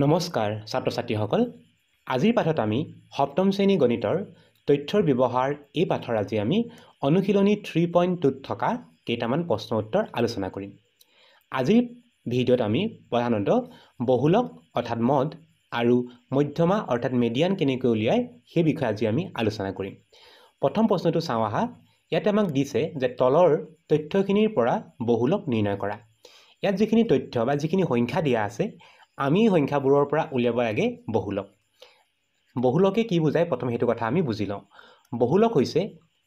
নমস্কাৰ ছাত্ৰ ছাত্ৰীসকল আজিৰ পাঠত আমি সপ্তম শ্ৰেণী গণিতৰ তথ্যৰ ব্যৱহাৰ এই পাঠৰ আজি আমি অনুশীলনী 3.2 থকা কেইটামান প্ৰশ্ন উত্তৰ আলোচনা কৰিম। আজিৰ ভিডিঅ'ত আমি প্ৰধানতঃ বহুলক অৰ্থাৎ মড আৰু মধ্যমা অৰ্থাৎ মিডিয়ান কেনেকৈ উলিয়ায় সেই বিষয়ে আজি আমি আলোচনা কৰিম। প্ৰথম প্ৰশ্নটো চাওঁ আহা। ইয়াতে আমাক দিছে যে তলৰ তথ্যখিনিৰ পৰা বহুলক নিৰ্ণয় কৰা। ইয়াত যিখিনি তথ্য বা যিখিনি সংখ্যা দিয়া আছে আমি সংখ্যাবোৰৰ পৰা উলিয়াব লাগে বহুলক। বহুলকে কি বুজায় প্ৰথম সেইটো কথা আমি বুজি লওঁ। বহুলক হৈছে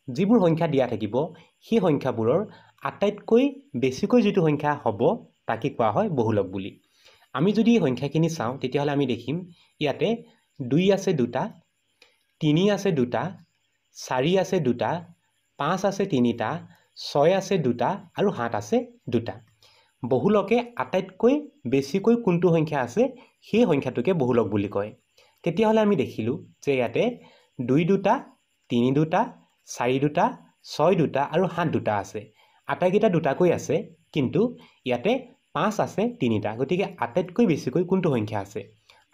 যিবোৰ সংখ্যা দিয়া থাকিব সেই সংখ্যাবোৰৰ আটাইতকৈ বেছিকৈ যিটো সংখ্যা হ'ব তাকে কোৱা হয় বহুলক বুলি। আমি যদি এই সংখ্যাখিনি চাওঁ তেতিয়াহ'লে আমি দেখিম ইয়াতে 2 আছে 2টা, 3 আছে 2টা, 4 আছে 2টা, 5 আছে 3টা, 6 আছে 2টা আৰু 7 আছে 2টা। বহুলকে আটাইতকৈ বেছিকৈ কোনটো সংখ্যা আছে সেই সংখ্যাটোকে বহুলক বুলি কয়। তেতিয়াহ'লে আমি দেখিলোঁ যে ইয়াতে 2 2টা, 3 2টা, 4 2টা, 6 2টা আৰু 7 2টা আছে। আটাইকেইটা দুটাকৈ আছে, কিন্তু ইয়াতে 5 আছে 3টা। গতিকে আটাইতকৈ বেছিকৈ কোনটো সংখ্যা আছে?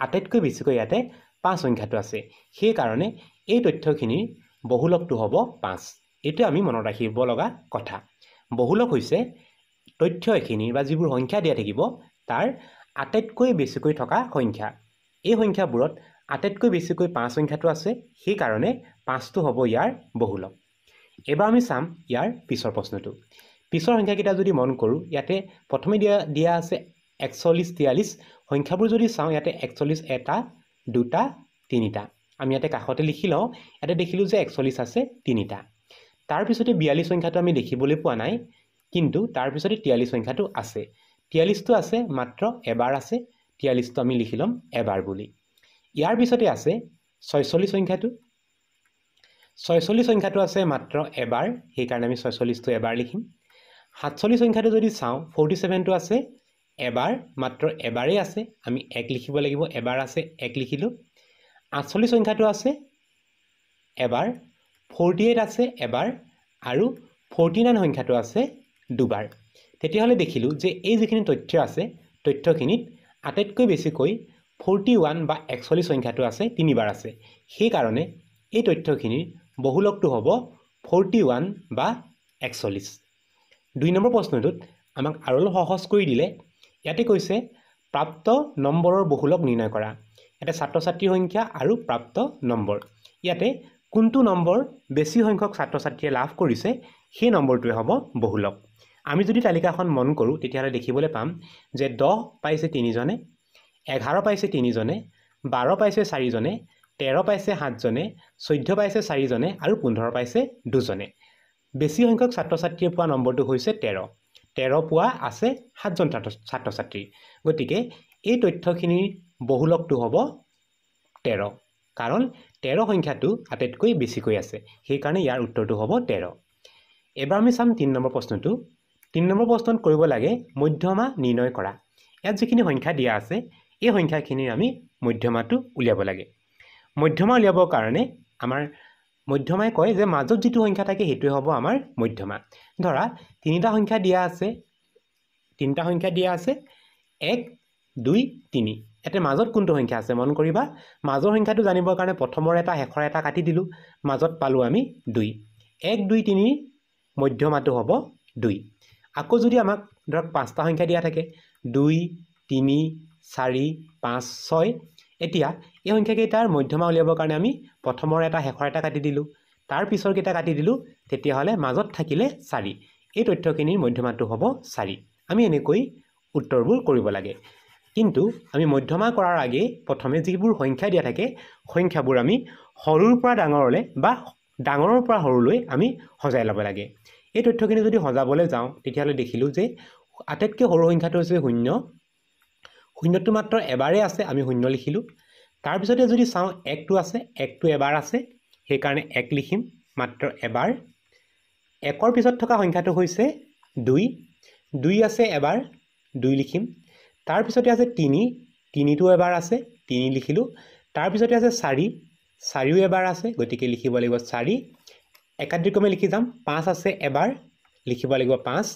আটাইতকৈ বেছিকৈ ইয়াতে 5 সংখ্যাটো আছে। সেইকাৰণে এই তথ্যখিনিৰ বহুলকটো হ'ব 5। এইটো আমি মনত ৰাখিব লগা কথা। বহুলক হৈছে তথ্য এখিনিৰ বা যিবোৰ সংখ্যা দিয়া থাকিব তাৰ আটাইতকৈ বেছিকৈ থকা সংখ্যা। এই সংখ্যাবোৰত আটাইতকৈ বেছিকৈ 5 সংখ্যাটো আছে, সেইকাৰণে 5টো হ'ব ইয়াৰ বহুলক। এবাৰ আমি চাম ইয়াৰ পিছৰ প্ৰশ্নটো। পিছৰ সংখ্যাকেইটা যদি মন কৰোঁ, ইয়াতে প্ৰথমে দিয়া আছে 41 43। সংখ্যাবোৰ যদি চাওঁ ইয়াতে 41 এটা, 2টা, 3টা। আমি ইয়াতে কাষতে লিখি লওঁ। ইয়াতে দেখিলোঁ যে 41 আছে 3টা। তাৰপিছতে 42 সংখ্যাটো আমি দেখিবলৈ পোৱা নাই, কিন্তু তাৰপিছতে 43 সংখ্যাটো আছে। 43টো আছে মাত্ৰ এবাৰ আছে, 43টো আমি লিখি ল'ম এবাৰ বুলি। ইয়াৰ পিছতে আছে 46 সংখ্যাটো। 46 সংখ্যাটো আছে মাত্ৰ এবাৰ, সেইকাৰণে আমি 46টো এবাৰ লিখিম। 47 সংখ্যাটো যদি চাওঁ 47টো আছে এবাৰ, মাত্ৰ এবাৰেই আছে, আমি 1 লিখিব লাগিব। এবাৰ আছে 1 লিখিলোঁ। 48 সংখ্যাটো আছে এবাৰ, 48 আছে এবাৰ আৰু 49 সংখ্যাটো আছে দুবাৰ। তেতিয়াহ'লে দেখিলোঁ যে এই যিখিনি তথ্য আছে তথ্যখিনিত আটাইতকৈ বেছিকৈ 41 বা 41 সংখ্যাটো আছে 3বাৰ আছে। সেইকাৰণে এই তথ্যখিনিৰ বহুলকটো হ'ব 41 বা 41। 2 নম্বৰ প্ৰশ্নটোত আমাক আৰু অলপ সহজ কৰি দিলে। ইয়াতে কৈছে প্ৰাপ্ত নম্বৰৰ বহুলক নিৰ্ণয় কৰা। ইয়াতে ছাত্ৰ ছাত্ৰীৰ সংখ্যা আৰু প্ৰাপ্ত নম্বৰ। ইয়াতে কোনটো নম্বৰ বেছি সংখ্যক ছাত্ৰ ছাত্ৰীয়ে লাভ কৰিছে সেই নম্বৰটোৱে হ'ব বহুলক। আমি যদি তালিকাখন মন কৰোঁ তেতিয়াহ'লে দেখিবলৈ পাম যে 10 পাইছে 3জনে, 11 পাইছে 3জনে, 12 পাইছে 4জনে, 13 পাইছে 7জনে, 14 পাইছে 4জনে আৰু 15 পাইছে 2জনে। বেছি সংখ্যক ছাত্ৰ ছাত্ৰীয়ে পোৱা নম্বৰটো হৈছে 13। 13 পোৱা আছে 7জন ছাত্ৰ ছাত্ৰীৰ। গতিকে এই তথ্যখিনিৰ বহুলকটো হ'ব 13, কাৰণ 13 সংখ্যাটো আটাইতকৈ বেছিকৈ আছে, সেইকাৰণে ইয়াৰ উত্তৰটো হ'ব 13। এবাৰ আমি চাম 3 নম্বৰ প্ৰশ্নটো। 3 নম্বৰ প্ৰশ্নত কৰিব লাগে মধ্যমা নিৰ্ণয় কৰা। ইয়াত যিখিনি সংখ্যা দিয়া আছে এই সংখ্যাখিনিৰ আমি মধ্যমাটো উলিয়াব লাগে। মধ্যমা উলিয়াবৰ কাৰণে আমাৰ মধ্যমাই কয় যে মাজত যিটো সংখ্যা থাকে সেইটোৱে হ'ব আমাৰ মধ্যমা। ধৰা 3টা সংখ্যা দিয়া আছে, 1 2 3। ইয়াতে মাজত কোনটো সংখ্যা আছে মন কৰিবা। মাজৰ সংখ্যাটো জানিবৰ কাৰণে প্ৰথমৰ এটা শেষৰ এটা কাটি দিলোঁ, মাজত পালোঁ আমি 2। 1 2 3 মধ্যমাটো হ'ব 2। আকৌ যদি আমাক ধৰক 5টা সংখ্যা দিয়া থাকে 2 3 4 5 6। এতিয়া এই সংখ্যাকেইটাৰ মধ্যমা উলিয়াবৰ কাৰণে আমি প্ৰথমৰ এটা শেষৰ এটা কাটি দিলোঁ, তাৰ পিছৰ কেইটা কাটি দিলোঁ, তেতিয়াহ'লে মাজত থাকিলে 4। এই তথ্যখিনিৰ মধ্যমাটো হ'ব 4। আমি এনেকৈ উত্তৰবোৰ কৰিব লাগে। কিন্তু আমি মধ্যমা কৰাৰ আগেয়ে প্ৰথমে যিবোৰ সংখ্যা দিয়া থাকে সংখ্যাবোৰ আমি সৰুৰ পৰা ডাঙৰলৈ বা ডাঙৰৰ পৰা সৰুলৈ আমি সজাই ল'ব লাগে। এই তথ্যখিনি যদি সজাবলৈ যাওঁ তেতিয়াহ'লে দেখিলোঁ যে আটাইতকৈ সৰু সংখ্যাটো হৈছে 0। 0টো মাত্ৰ এবাৰেই আছে, আমি 0 লিখিলোঁ। তাৰপিছতে যদি চাওঁ 1টো আছে, 1টো এবাৰ আছে, সেইকাৰণে 1 লিখিম মাত্ৰ এবাৰ। 1ৰ পিছত থকা সংখ্যাটো হৈছে 2। 2 আছে এবাৰ, 2 লিখিম। তাৰপিছতে আছে 3, 3টো এবাৰ আছে, 3 লিখিলোঁ। তাৰপিছতে আছে 4, 4ও এবাৰ আছে, গতিকে লিখিব লাগিব 4। একাদিক্ৰমে লিখি যাম। 5 আছে এবাৰ, লিখিব লাগিব 5।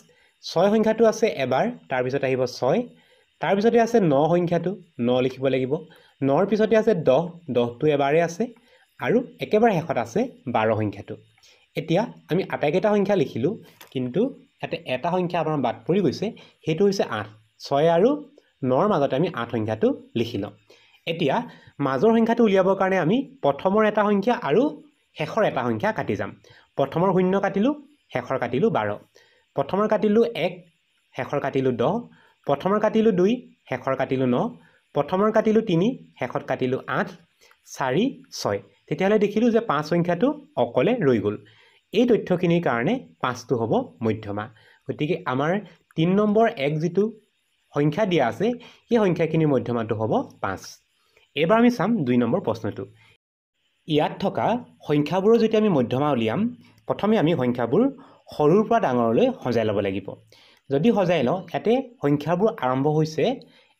6 সংখ্যাটো আছে এবাৰ, তাৰপিছত আহিব 6। তাৰপিছতে আছে 9 সংখ্যাটো 9 লিখিব লাগিব 9ৰ পিছতে আছে 10 10টো এবাৰে আছে আৰু একেবাৰে শেষত আছে 12 সংখ্যাটো এতিয়া আমি আটাইকেইটা সংখ্যা লিখিলোঁ কিন্তু এটা সংখ্যা আমাৰ বাদ পৰি গৈছে সেইটো হৈছে 8 6 আৰু 9ৰ মাজতে আমি 8 সংখ্যাটো লিখি লওঁ এতিয়া মাজৰ সংখ্যাটো উলিয়াবৰ কাৰণে আমি প্ৰথমৰ এটা সংখ্যা আৰু শেষৰ এটা সংখ্যা কাটি যাম প্ৰথমৰ 0 কাটিলোঁ শেষৰ কাটিলোঁ 12 প্ৰথমৰ কাটিলোঁ 1 শেষৰ কাটিলোঁ 10 প্ৰথমৰ কাটিলোঁ 2 শেষৰ কাটিলোঁ 9 প্ৰথমৰ কাটিলোঁ 3 শেষত কাটিলোঁ 8 4 6 তেতিয়াহ'লে দেখিলোঁ যে 5 সংখ্যাটো অকলে ৰৈ গ'ল এই তথ্যখিনিৰ কাৰণে 5টো হ'ব মধ্যমা গতিকে আমাৰ 3 নম্বৰ এক যিটো সংখ্যা দিয়া আছে সেই সংখ্যাখিনিৰ মধ্যমাটো হ'ব 5 এবাৰ আমি চাম 2 নম্বৰ প্ৰশ্নটো ইয়াত থকা সংখ্যাবোৰৰ যেতিয়া আমি মধ্যমা উলিয়াম প্ৰথমে আমি সংখ্যাবোৰ সৰুৰ পৰা ডাঙৰলৈ সজাই ল'ব লাগিব যদি সজাই লওঁ ইয়াতে সংখ্যাবোৰ আৰম্ভ হৈছে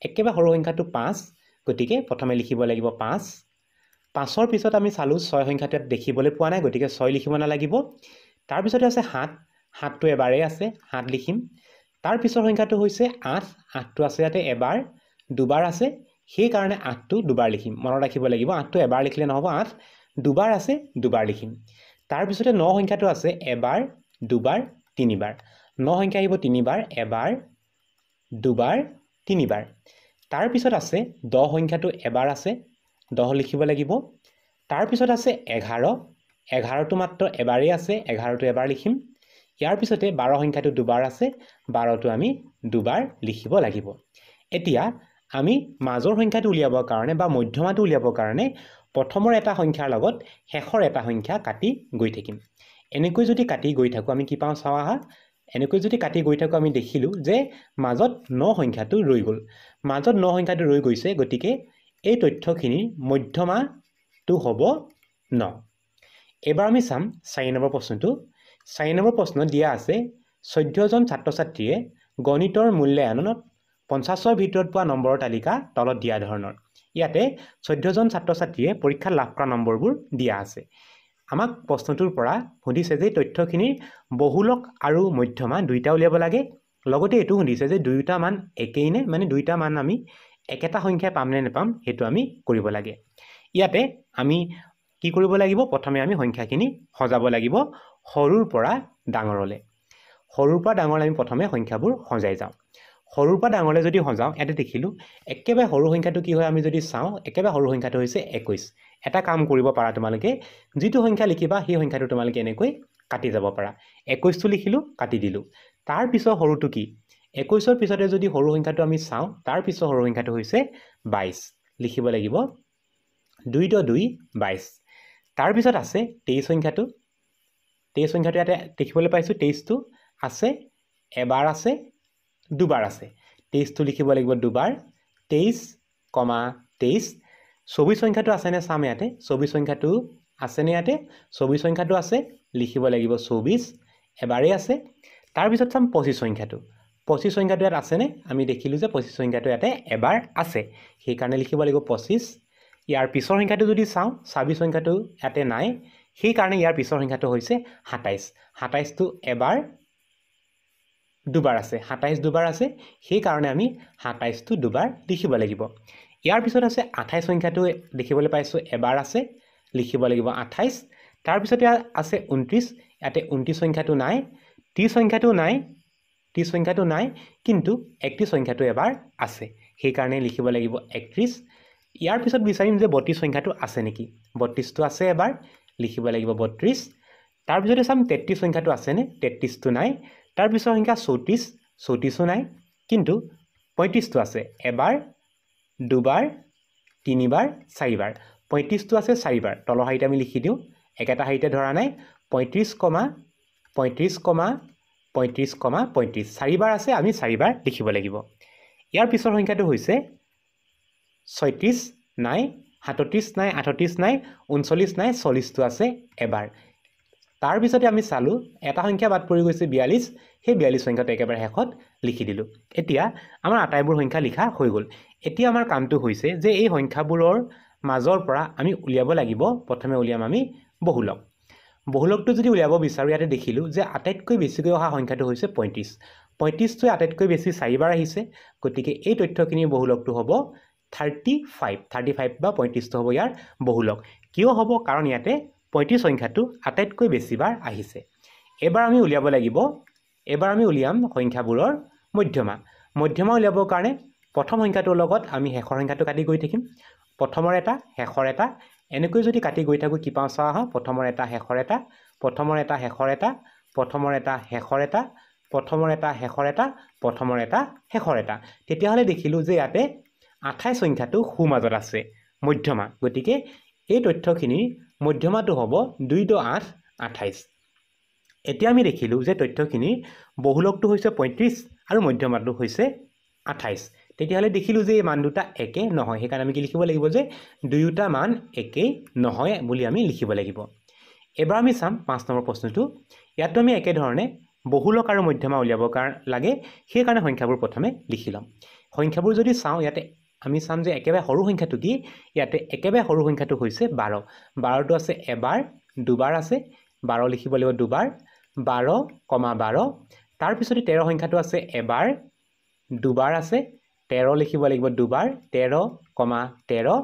একেবাৰে সৰু সংখ্যাটো 5 গতিকে প্ৰথমে লিখিব লাগিব 5 5ৰ পিছত আমি চালোঁ 6 সংখ্যাটো দেখিবলৈ পোৱা নাই গতিকে 6 লিখিব নালাগিব তাৰপিছতে আছে 7 7টো এবাৰেই আছে 7 লিখিম তাৰ পিছৰ সংখ্যাটো হৈছে 8 8টো আছে ইয়াতে এবাৰ দুবাৰ আছে সেই কাৰণে 8টো দুবাৰ লিখিম মনত ৰাখিব লাগিব 8টো এবাৰ লিখিলে নহ'ব 8 দুবাৰ আছে দুবাৰ লিখিম তাৰ পিছতে 9 সংখ্যাটো আছে এবাৰ দুবাৰ তিনিবাৰ 9 সংখ্যা আহিব তিনিবাৰ এবাৰ দুবাৰ তিনিবাৰ তাৰ পিছত আছে 10 সংখ্যাটো এবাৰ আছে 10 লিখিব লাগিব তাৰ পিছত আছে 11 11টো মাত্ৰ এবাৰেই আছে 11টো এবাৰ লিখিম ইয়াৰ পিছতে 12 সংখ্যাটো দুবাৰ আছে 12টো আমি দুবাৰ লিখিব লাগিব এতিয়া আমি মাজৰ সংখ্যাটো উলিয়াবৰ কাৰণে বা মধ্যমাটো উলিয়াবৰ কাৰণে প্ৰথমৰ এটা সংখ্যাৰ লগত শেষৰ এটা সংখ্যা কাটি গৈ থাকিম এনেকৈ যদি কাটি গৈ থাকোঁ আমি কি পাওঁ চাওঁ আহা এনেকৈ যদি কাটি গৈ থাকোঁ আমি দেখিলোঁ যে মাজত 9 সংখ্যাটো ৰৈ গ'ল মাজত 9 সংখ্যাটো ৰৈ গৈছে গতিকে এই তথ্যখিনিৰ মধ্যমাটো হ'ব 9 এবাৰ আমি চাম 4 নম্বৰ প্ৰশ্নটো 4 নম্বৰ প্ৰশ্নত দিয়া আছে 14জন ছাত্ৰ ছাত্ৰীয়ে গণিতৰ মূল্যায়নত 50ৰ ভিতৰত পোৱা নম্বৰৰ তালিকা তলত দিয়া ধৰণৰ ইয়াতে 14জন ছাত্ৰ ছাত্ৰীয়ে পৰীক্ষাত লাভ কৰা নম্বৰবোৰ দিয়া আছে আমাক প্ৰশ্নটোৰ পৰা সুধিছে যে তথ্যখিনিৰ বহুলক আৰু মধ্যমা দুইটা উলিয়াব লাগে লগতে এইটো সুধিছে যে দুয়োটা মান একেই নে মানে দুইটা মান আমি একেটা সংখ্যা পাম নে নেপাম সেইটো আমি কৰিব লাগে ইয়াতে আমি কি কৰিব লাগিব প্ৰথমে আমি সংখ্যাখিনি সজাব লাগিব সৰুৰ পৰা ডাঙৰলৈ সৰুৰ পৰা ডাঙৰলৈ আমি প্ৰথমে সংখ্যাবোৰ সজাই যাওঁ সৰুৰ পৰা ডাঙৰলৈ যদি সজাওঁ ইয়াতে দেখিলোঁ একেবাৰে সৰু সংখ্যাটো কি হয় আমি যদি চাওঁ একেবাৰে সৰু সংখ্যাটো হৈছে 21 এটা কাম কৰিব পাৰা তোমালোকে যিটো সংখ্যা লিখিবা সেই সংখ্যাটো তোমালোকে এনেকৈ কাটি যাব পাৰা 21টো লিখিলোঁ কাটি দিলোঁ তাৰ পিছৰ সৰুটো কি 21ৰ পিছতে যদি সৰু সংখ্যাটো আমি চাওঁ তাৰ পিছৰ সৰু সংখ্যাটো হৈছে 22 লিখিব লাগিব 2 × 2 22 তাৰ পিছত আছে 23 সংখ্যাটো ইয়াতে দেখিবলৈ পাইছোঁ 23টো আছে এবাৰ আছে দুবাৰ আছে 23টো লিখিব লাগিব দুবাৰ 23, 23 24 সংখ্যাটো আছেনে চাম ইয়াতে 24 সংখ্যাটো আছেনে ইয়াতে 24 সংখ্যাটো আছে লিখিব লাগিব 24 এবাৰেই আছে তাৰপিছত চাম 25 সংখ্যাটো 25 সংখ্যাটো ইয়াত আছেনে আমি দেখিলোঁ যে 25 সংখ্যাটো ইয়াতে এবাৰ আছে সেইকাৰণে লিখিব লাগিব 25 ইয়াৰ পিছৰ সংখ্যাটো যদি চাওঁ 26 সংখ্যাটো ইয়াতে নাই সেইকাৰণে ইয়াৰ পিছৰ সংখ্যাটো হৈছে 27 27টো এবাৰ দুবাৰ আছে 27 দুবাৰ আছে সেইকাৰণে আমি 27টো দুবাৰ লিখিব লাগিব ইয়াৰ পিছত আছে 28 সংখ্যাটো দেখিবলৈ পাইছোঁ এবাৰ আছে লিখিব লাগিব 28 তাৰপিছতে আছে 29 ইয়াতে 29 সংখ্যাটো নাই 30 সংখ্যাটো নাই কিন্তু 31 সংখ্যাটো এবাৰ আছে সেইকাৰণে লিখিব লাগিব 31 ইয়াৰ পিছত বিচাৰিম যে 32 সংখ্যাটো আছে নেকি 32টো আছে এবাৰ লিখিব লাগিব 32 তাৰপিছতে চাম 33 সংখ্যাটো আছেনে 33টো নাই তাৰ পিছৰ সংখ্যা 34ও নাই কিন্তু 35টো আছে এবাৰ দুবাৰ তিনিবাৰ চাৰিবাৰ 35টো আছে চাৰিবাৰ তলৰ শাৰীতে আমি লিখি দিওঁ একেটা শাৰীতে ধৰা নাই 35, চাৰিবাৰ আছে আমি চাৰিবাৰ লিখিব লাগিব ইয়াৰ পিছৰ সংখ্যাটো হৈছে 36 নাই 37 নাই 38 নাই 39 নাই 40টো আছে এবাৰ তাৰপিছতে আমি চালোঁ এটা সংখ্যা বাদ পৰি গৈছে 42 সেই 42 সংখ্যাটো একেবাৰে শেষত লিখি দিলোঁ এতিয়া আমাৰ আটাইবোৰ সংখ্যা লিখা হৈ গ'ল এতিয়া আমাৰ কামটো হৈছে যে এই সংখ্যাবোৰৰ মাজৰ পৰা আমি উলিয়াব লাগিব প্ৰথমে উলিয়াম আমি বহুলকটো যদি উলিয়াব বিচাৰোঁ ইয়াতে দেখিলোঁ যে আটাইতকৈ বেছিকৈ অহা সংখ্যাটো হৈছে 35 35টোৱে আটাইতকৈ বেছি 4বাৰ আহিছে গতিকে এই তথ্যখিনিৰ বহুলকটো হ'ব 35 বা 35টো হ'ব ইয়াৰ বহুলক কিয় হ'ব কাৰণ ইয়াতে 35 সংখ্যাটো আটাইতকৈ বেছিবাৰ আহিছে এবাৰ আমি উলিয়াম সংখ্যাবোৰৰ মধ্যমা উলিয়াবৰ কাৰণে প্ৰথম সংখ্যাটোৰ লগত আমি শেষৰ সংখ্যাটো কাটি গৈ থাকিম প্ৰথমৰ এটা শেষৰ এটা এনেকৈ যদি কাটি গৈ থাকো কি পাওঁ চাওঁ প্ৰথমৰ এটা শেষৰ এটা প্ৰথমৰ এটা শেষৰ এটা প্ৰথমৰ এটা শেষৰ এটা প্ৰথমৰ এটা শেষৰ এটা প্ৰথমৰ এটা শেষৰ এটা তেতিয়াহ'লে দেখিলো যে ইয়াতে 28 সংখ্যাটো সোঁমাজত আছে মধ্যমা গতিকে এই তথ্যখিনিৰ মধ্যমাটো হ'ব 2 * 8 28 এতিয়া আমি দেখিলো যে তথ্যখিনিৰ বহুলকটো হৈছে 35 আৰু মধ্যমাটো হৈছে 28 তেতিয়াহ'লে দেখিলো যে এই মান দুটা একে নহয় সেইকাৰণে আমি কি লিখিব লাগিব যে দুয়োটা মান একে নহয় বুলি আমি লিখিব লাগিব এবাৰ আমি চাম 5 নম্বৰ প্ৰশ্নটো ইয়াত আমি একে ধৰণে বহুলক আৰু মধ্যমা উলিয়াবৰ লাগে সেই কাৰণে সংখ্যাবোৰ প্ৰথমে লিখি লম সংখ্যাবোৰ যদি চাওঁ ইয়াতে আমি চাম যে একেবাৰে সৰু সংখ্যাটো কি ইয়াতে একেবাৰে সৰু সংখ্যাটো হৈছে 12 12টো আছে এবাৰ দুবাৰ আছে 12 লিখিব লাগিব দুবাৰ 12,12 তাৰ পিছতে 13 সংখ্যাটো আছে এবাৰ দুবাৰ আছে 13 লিখিব লাগিব দুবাৰ 13,13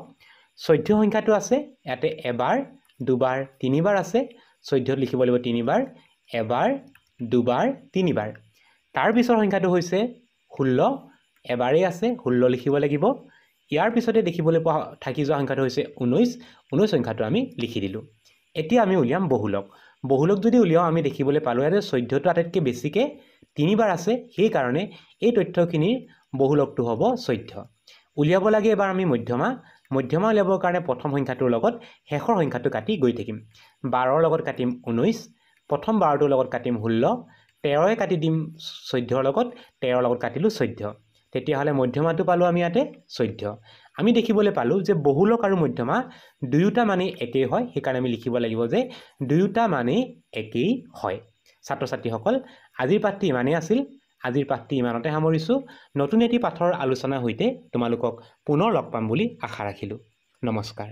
14 সংখ্যাটো আছে ইয়াতে এবাৰ দুবাৰ তিনিবাৰ আছে 14 লিখিব লাগিব তিনিবাৰ এবাৰ দুবাৰ তিনিবাৰ তাৰ পিছৰ সংখ্যাটো হৈছে 16 এবাৰেই আছে 16 লিখিব লাগিব ইয়াৰ পিছতে দেখিবলৈ পোৱা থাকি যোৱা সংখ্যাটো হৈছে 19 সংখ্যাটো আমি লিখি দিলো এতিয়া আমি উলিয়াম বহুলক যদি উলিয়াও আমি দেখিবলৈ পালো যে 14টো আটাইতকৈ বেছিকে তিনিবাৰ আছে সেই কাৰণে এই তথ্যখিনিৰ বহুলকটো হ'ব 14 উলিয়াব লাগে এবাৰ আমি মধ্যমা উলিয়াবৰ কাৰণে প্ৰথম সংখ্যাটোৰ লগত শেষৰ সংখ্যাটো কাটি গৈ থাকিম 12ৰ লগত কাটিম 19 প্ৰথম 12টোৰ লগত কাটিম 16 13য়ে কাটি দিম 14ৰ লগত 13ৰ লগত কাটিলো 14 তেতিয়াহ'লে মধ্যমাটো পালো আমি ইয়াতে 14 আমি দেখিবলৈ পালো যে বহুলক আৰু মধ্যমা দুয়োটা মানেই একেই হয় সেইকাৰণে আমি লিখিব লাগিব যে দুয়োটা মানেই একেই হয় ছাত্ৰ ছাত্ৰীসকল আজিৰ পাঠটি ইমানেই আছিল আজিৰ পাঠটি ইমানতে সামৰিছো নতুন এটি পাঠৰ আলোচনাৰ সৈতে তোমালোকক পুনৰ লগ পাম বুলি আশা ৰাখিলো নমস্কাৰ